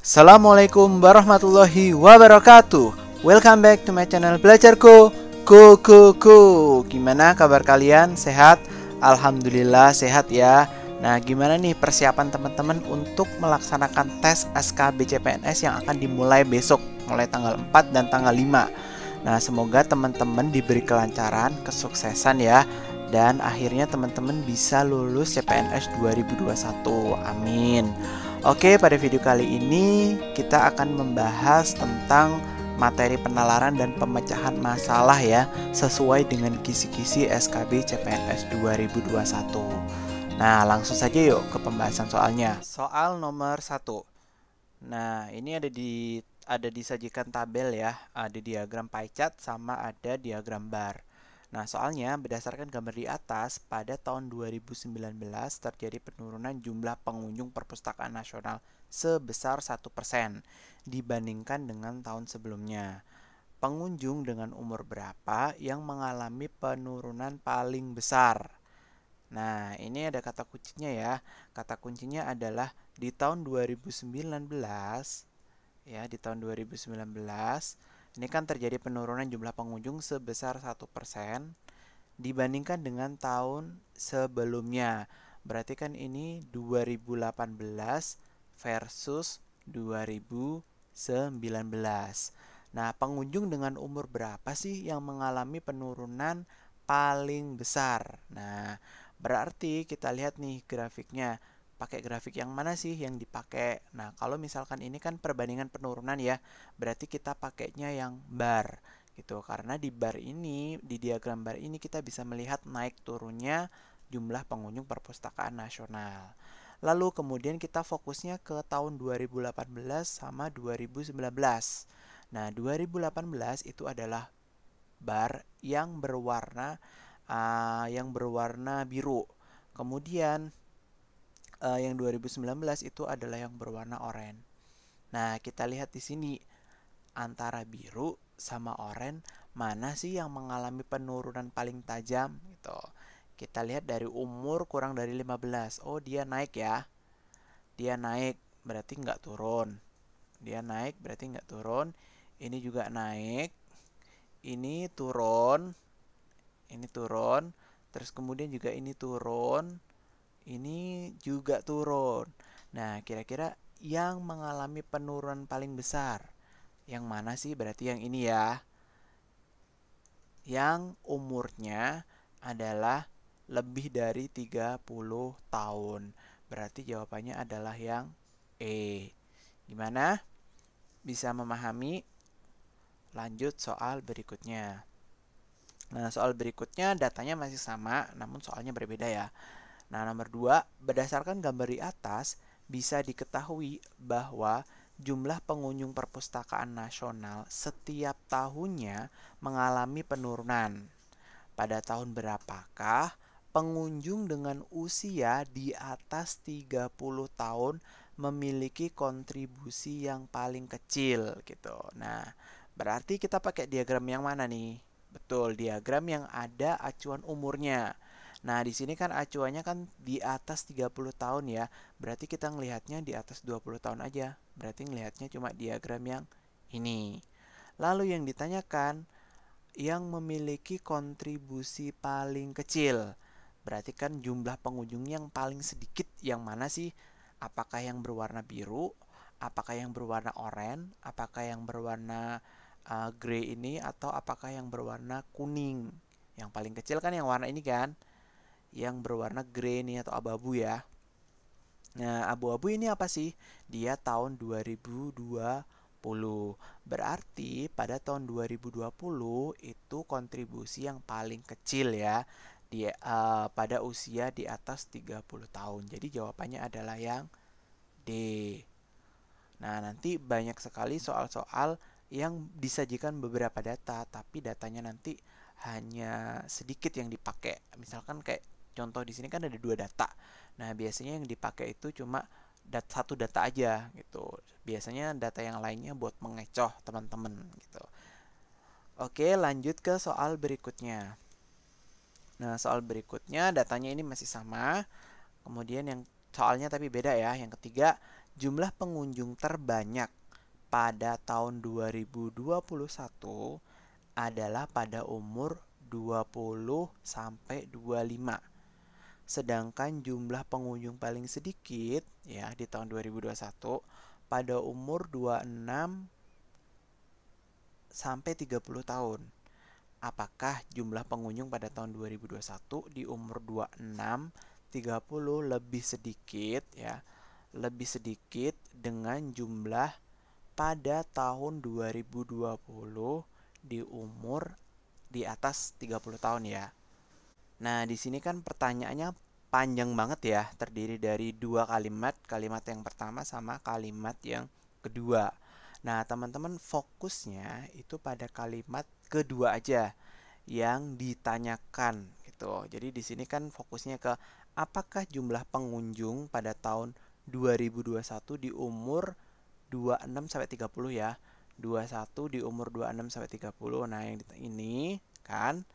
Assalamualaikum warahmatullahi wabarakatuh. Welcome back to my channel Belajarku. Gimana kabar kalian? Sehat? Alhamdulillah sehat ya. Nah, gimana nih persiapan teman-teman untuk melaksanakan tes SKB CPNS yang akan dimulai besok, mulai tanggal 4 dan tanggal 5. Nah, semoga teman-teman diberi kelancaran, kesuksesan ya. Dan akhirnya teman-teman bisa lulus CPNS 2021. Amin. Oke, pada video kali ini kita akan membahas tentang materi penalaran dan pemecahan masalah ya, sesuai dengan kisi-kisi SKB CPNS 2021. Nah, langsung saja yuk ke pembahasan soalnya. Soal nomor 1. Nah, ini ada disajikan tabel ya, ada diagram pie chart sama ada diagram bar. Nah, soalnya berdasarkan gambar di atas, pada tahun 2019 terjadi penurunan jumlah pengunjung perpustakaan nasional sebesar 1% dibandingkan dengan tahun sebelumnya. Pengunjung dengan umur berapa yang mengalami penurunan paling besar? Nah, ini ada kata kuncinya ya. Kata kuncinya adalah di tahun 2019 ya, di tahun 2019 ini kan terjadi penurunan jumlah pengunjung sebesar 1% dibandingkan dengan tahun sebelumnya. Berarti kan ini 2018 versus 2019. Nah, pengunjung dengan umur berapa sih yang mengalami penurunan paling besar? Nah, berarti kita lihat nih grafiknya. Pakai grafik yang mana sih yang dipakai? Nah, kalau misalkan ini kan perbandingan penurunan ya, berarti kita pakainya yang bar gitu. Karena di bar ini, di diagram bar ini kita bisa melihat naik turunnya jumlah pengunjung perpustakaan nasional. Lalu kemudian kita fokusnya ke tahun 2018 sama 2019. Nah, 2018 itu adalah bar yang berwarna biru. Kemudian yang 2019 itu adalah yang berwarna oranye. Nah, kita lihat di sini antara biru sama oranye mana sih yang mengalami penurunan paling tajam gitu. Kita lihat dari umur kurang dari 15. Oh, dia naik ya. Dia naik berarti nggak turun. Dia naik berarti nggak turun. Ini juga naik. Ini turun. Ini turun. Terus kemudian juga ini turun. Ini juga turun. Nah, kira-kira yang mengalami penurunan paling besar yang mana sih? Berarti yang ini ya. Yang umurnya adalah lebih dari 30 tahun. Berarti jawabannya adalah yang E. Gimana? Bisa memahami? Lanjut soal berikutnya. Nah, soal berikutnya datanya masih sama, namun soalnya berbeda ya. Nah, nomor 2, berdasarkan gambar di atas, bisa diketahui bahwa jumlah pengunjung perpustakaan nasional setiap tahunnya mengalami penurunan. Pada tahun berapakah pengunjung dengan usia di atas 30 tahun memiliki kontribusi yang paling kecil gitu. Nah, berarti kita pakai diagram yang mana nih? Betul, diagram yang ada acuan umurnya. Nah, di sini kan acuannya kan di atas 30 tahun ya. Berarti kita ngelihatnya di atas 20 tahun aja. Berarti ngelihatnya cuma diagram yang ini. Lalu yang ditanyakan, yang memiliki kontribusi paling kecil. Berarti kan jumlah pengunjung yang paling sedikit yang mana sih? Apakah yang berwarna biru? Apakah yang berwarna oranye? Apakah yang berwarna grey ini? Atau apakah yang berwarna kuning? Yang paling kecil kan yang warna ini kan? Yang berwarna grey nih atau abu-abu ya. Nah, abu-abu ini apa sih? Dia tahun 2020. Berarti pada tahun 2020 itu kontribusi yang paling kecil ya. Pada usia di atas 30 tahun. Jadi jawabannya adalah yang D. Nah, nanti banyak sekali soal-soal yang disajikan beberapa data, tapi datanya nanti hanya sedikit yang dipakai. Misalkan kayak contoh di sini kan ada 2 data. Nah, biasanya yang dipakai itu cuma satu data aja gitu. Biasanya data yang lainnya buat mengecoh teman-teman gitu. Oke, lanjut ke soal berikutnya. Nah, soal berikutnya datanya ini masih sama. Kemudian yang soalnya tapi beda ya. Yang ketiga, jumlah pengunjung terbanyak pada tahun 2021 adalah pada umur 20 sampai 25. Sedangkan jumlah pengunjung paling sedikit ya di tahun 2021 pada umur 26 sampai 30 tahun. Apakah jumlah pengunjung pada tahun 2021 di umur 26 30 lebih sedikit ya, lebih sedikit dengan jumlah pada tahun 2020 di umur di atas 30 tahun ya. Nah, di sini kan pertanyaannya panjang banget ya, terdiri dari dua kalimat, kalimat yang pertama sama kalimat yang kedua. Nah, teman-teman fokusnya itu pada kalimat kedua aja yang ditanyakan gitu. Jadi di sini kan fokusnya ke apakah jumlah pengunjung pada tahun 2021 di umur 26 sampai 30 ya. 21 di umur 26 sampai 30. Nah, yang ini kan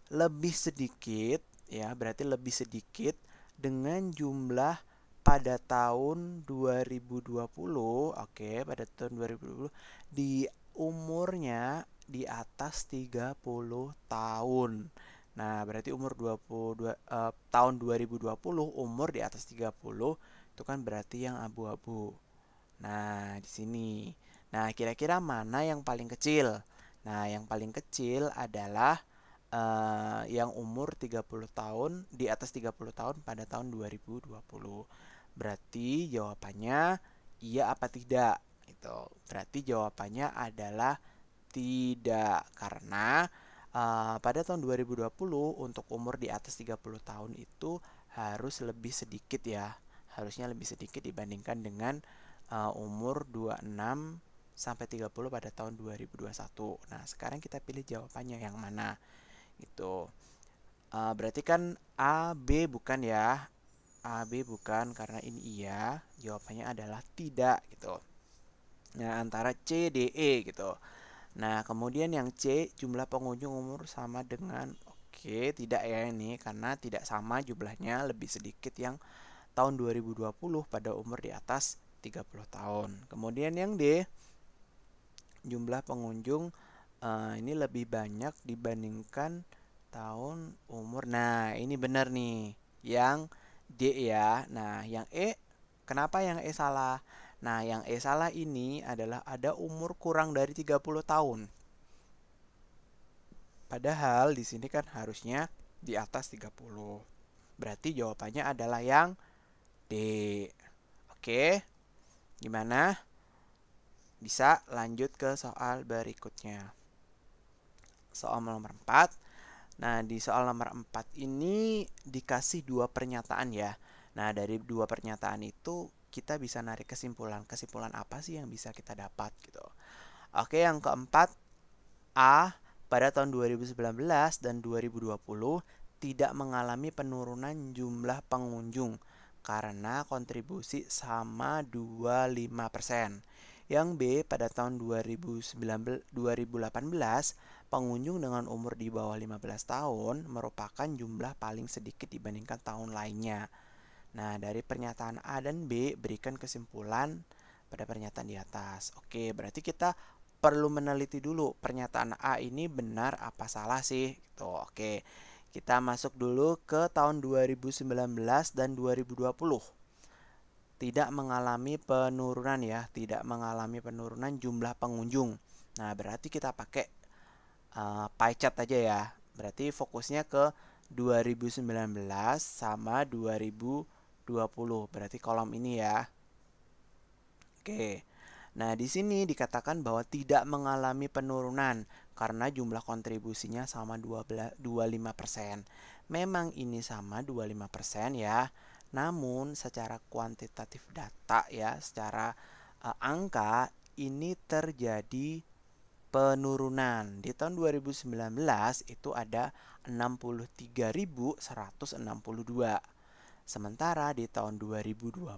lebih sedikit ya, berarti lebih sedikit dengan jumlah pada tahun 2020. Oke, pada tahun 2020 di umurnya di atas 30 tahun. Nah, berarti umur 22 tahun 2020 umur di atas 30 itu kan berarti yang abu-abu. Nah, di sini. Nah, kira-kira mana yang paling kecil? Nah, yang paling kecil adalah yang umur 30 tahun, di atas 30 tahun pada tahun 2020. Berarti jawabannya iya apa tidak? Itu. Berarti jawabannya adalah tidak, karena pada tahun 2020 untuk umur di atas 30 tahun itu harus lebih sedikit ya. Harusnya lebih sedikit dibandingkan dengan umur 26 sampai 30 pada tahun 2021. Nah, sekarang kita pilih jawabannya yang mana. Itu. Berarti kan A, B bukan ya. A, B bukan karena ini iya. Jawabannya adalah tidak gitu. Nah, antara C, D, E gitu. Nah, kemudian yang C, jumlah pengunjung umur sama dengan oke, tidak ya ini karena tidak sama jumlahnya, lebih sedikit yang tahun 2020 pada umur di atas 30 tahun. Kemudian yang D, jumlah pengunjung ini lebih banyak dibandingkan tahun umur. Nah, ini benar nih. Yang D ya. Nah, yang E, kenapa yang E salah? Nah, yang E salah ini adalah ada umur kurang dari 30 tahun. Padahal di sini kan harusnya di atas 30. Berarti jawabannya adalah yang D. Oke. Gimana? Bisa lanjut ke soal berikutnya. Soal nomor 4. Nah, di soal nomor 4 ini dikasih dua pernyataan ya. Nah, dari dua pernyataan itu kita bisa narik kesimpulan. Kesimpulan apa sih yang bisa kita dapat gitu. Oke, yang keempat, A pada tahun 2019 dan 2020 tidak mengalami penurunan jumlah pengunjung karena kontribusi sama 25%. Yang B pada tahun 2018 pengunjung dengan umur di bawah 15 tahun merupakan jumlah paling sedikit dibandingkan tahun lainnya. Nah, dari pernyataan A dan B berikan kesimpulan pada pernyataan di atas. Oke, berarti kita perlu meneliti dulu pernyataan A ini benar apa salah sih. Tuh, oke. Kita masuk dulu ke tahun 2019 dan 2020. Tidak mengalami penurunan ya, tidak mengalami penurunan jumlah pengunjung. Nah, berarti kita pakai pie chart aja ya. Berarti fokusnya ke 2019 sama 2020. Berarti kolom ini ya. Oke. Nah, di sini dikatakan bahwa tidak mengalami penurunan karena jumlah kontribusinya sama 25%. Memang ini sama 25% ya. Namun secara kuantitatif data ya, secara angka ini terjadi penurunan. Di tahun 2019 itu ada 63.162. Sementara di tahun 2020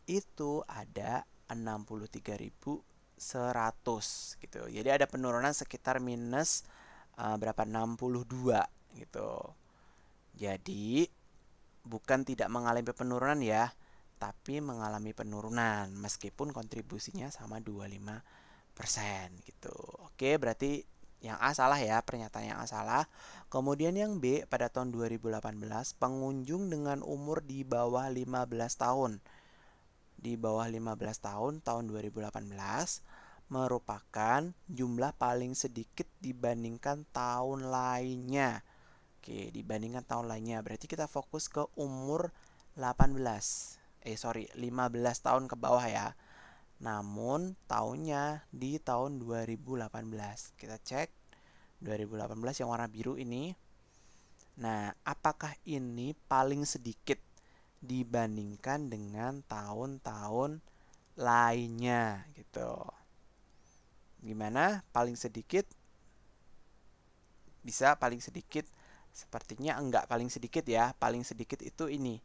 itu ada 63.100 gitu. Jadi ada penurunan sekitar minus berapa 62 gitu. Jadi bukan tidak mengalami penurunan ya, tapi mengalami penurunan meskipun kontribusinya sama 25% gitu. Oke, berarti yang A salah ya, pernyataan yang A salah. Kemudian yang B, pada tahun 2018 pengunjung dengan umur di bawah 15 tahun. Di bawah 15 tahun tahun 2018 merupakan jumlah paling sedikit dibandingkan tahun lainnya. Oke, dibandingkan tahun lainnya. Berarti kita fokus ke umur 15 tahun ke bawah ya. Namun tahunnya di tahun 2018. Kita cek 2018 yang warna biru ini. Nah, apakah ini paling sedikit dibandingkan dengan tahun-tahun lainnya gitu? Gimana? Paling sedikit? Bisa paling sedikit? Sepertinya enggak paling sedikit ya. Paling sedikit itu ini.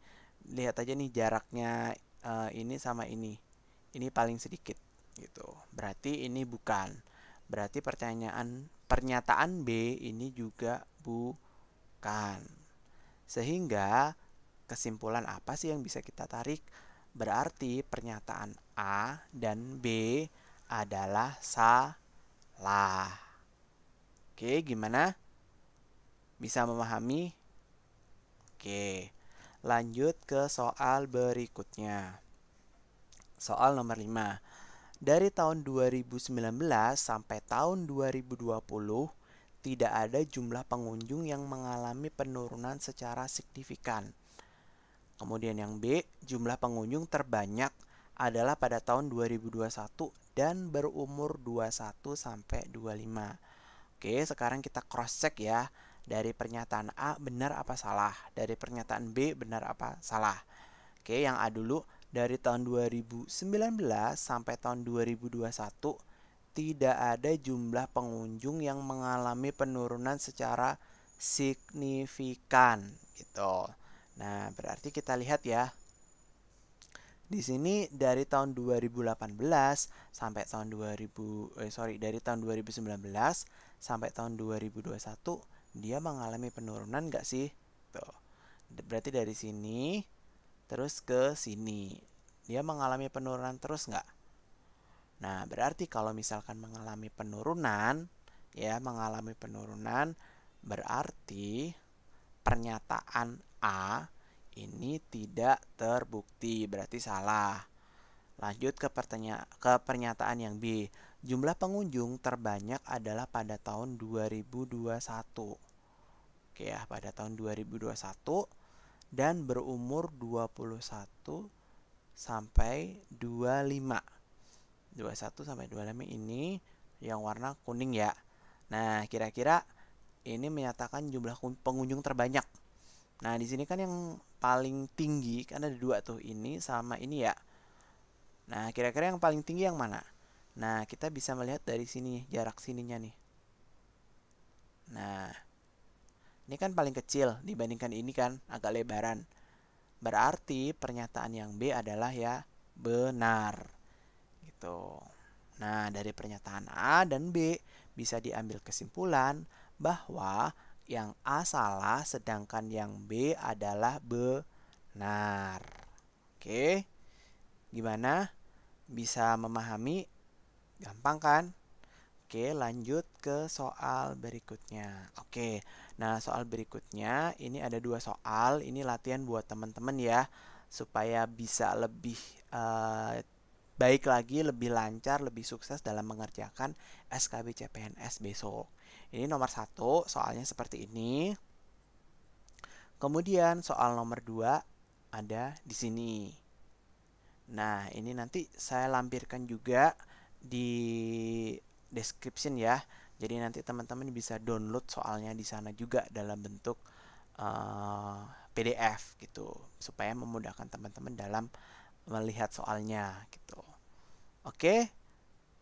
Lihat aja nih jaraknya ini sama ini. Ini paling sedikit gitu. Berarti ini bukan. Berarti pernyataan B ini juga bukan. Sehingga kesimpulan apa sih yang bisa kita tarik? Berarti pernyataan A dan B adalah salah. Oke, gimana? Bisa memahami? Oke, lanjut ke soal berikutnya. Soal nomor 5. Dari tahun 2019 sampai tahun 2020, tidak ada jumlah pengunjung yang mengalami penurunan secara signifikan. Kemudian yang B, jumlah pengunjung terbanyak adalah pada tahun 2021 dan berumur 21 sampai 25. Oke, sekarang kita cross check ya. Dari pernyataan A benar apa salah, dari pernyataan B benar apa salah. Oke, yang A dulu, dari tahun 2019 sampai tahun 2021 tidak ada jumlah pengunjung yang mengalami penurunan secara signifikan gitu. Nah, berarti kita lihat ya. Di sini dari tahun 2018 sampai tahun dari tahun 2019 sampai tahun 2021 dia mengalami penurunan nggak sih? Tuh. Berarti dari sini terus ke sini. Dia mengalami penurunan terus nggak? Nah, berarti kalau misalkan mengalami penurunan, ya mengalami penurunan, berarti pernyataan A ini tidak terbukti, berarti salah. Lanjut ke pernyataan yang B. Jumlah pengunjung terbanyak adalah pada tahun 2021. Oke ya, pada tahun 2021 dan berumur 21 sampai 25. 21 sampai 25 ini yang warna kuning ya. Nah, kira-kira ini menyatakan jumlah pengunjung terbanyak. Nah, di sini kan yang paling tinggi kan ada dua tuh, ini sama ini ya. Nah, kira-kira yang paling tinggi yang mana? Nah, kita bisa melihat dari sini, jarak sininya nih. Nah, ini kan paling kecil dibandingkan ini kan, agak lebaran. Berarti pernyataan yang B adalah ya benar. Gitu. Nah, dari pernyataan A dan B bisa diambil kesimpulan bahwa yang A salah sedangkan yang B adalah benar. Oke. Gimana? Bisa memahami? Gampang kan? Oke, lanjut ke soal berikutnya. Oke, nah soal berikutnya ini ada dua soal. Ini latihan buat teman-teman ya, supaya bisa lebih baik lagi, lebih lancar, lebih sukses dalam mengerjakan SKB CPNS besok. Ini nomor 1, soalnya seperti ini. Kemudian soal nomor 2 ada di sini. Nah, ini nanti saya lampirkan juga di description ya. Jadi nanti teman-teman bisa download soalnya di sana juga dalam bentuk PDF gitu, supaya memudahkan teman-teman dalam melihat soalnya gitu. Oke,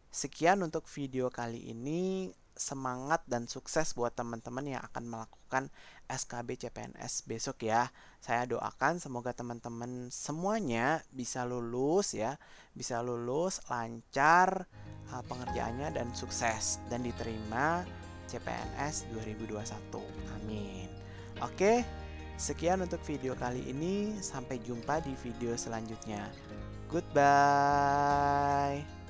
sekian untuk video kali ini. Semangat dan sukses buat teman-teman yang akan melakukan SKB CPNS besok ya. Saya doakan semoga teman-teman semuanya bisa lulus ya, bisa lulus lancar pengerjaannya dan sukses dan diterima CPNS 2021. Amin. Oke, Sekian untuk video kali ini, sampai jumpa di video selanjutnya. Goodbye.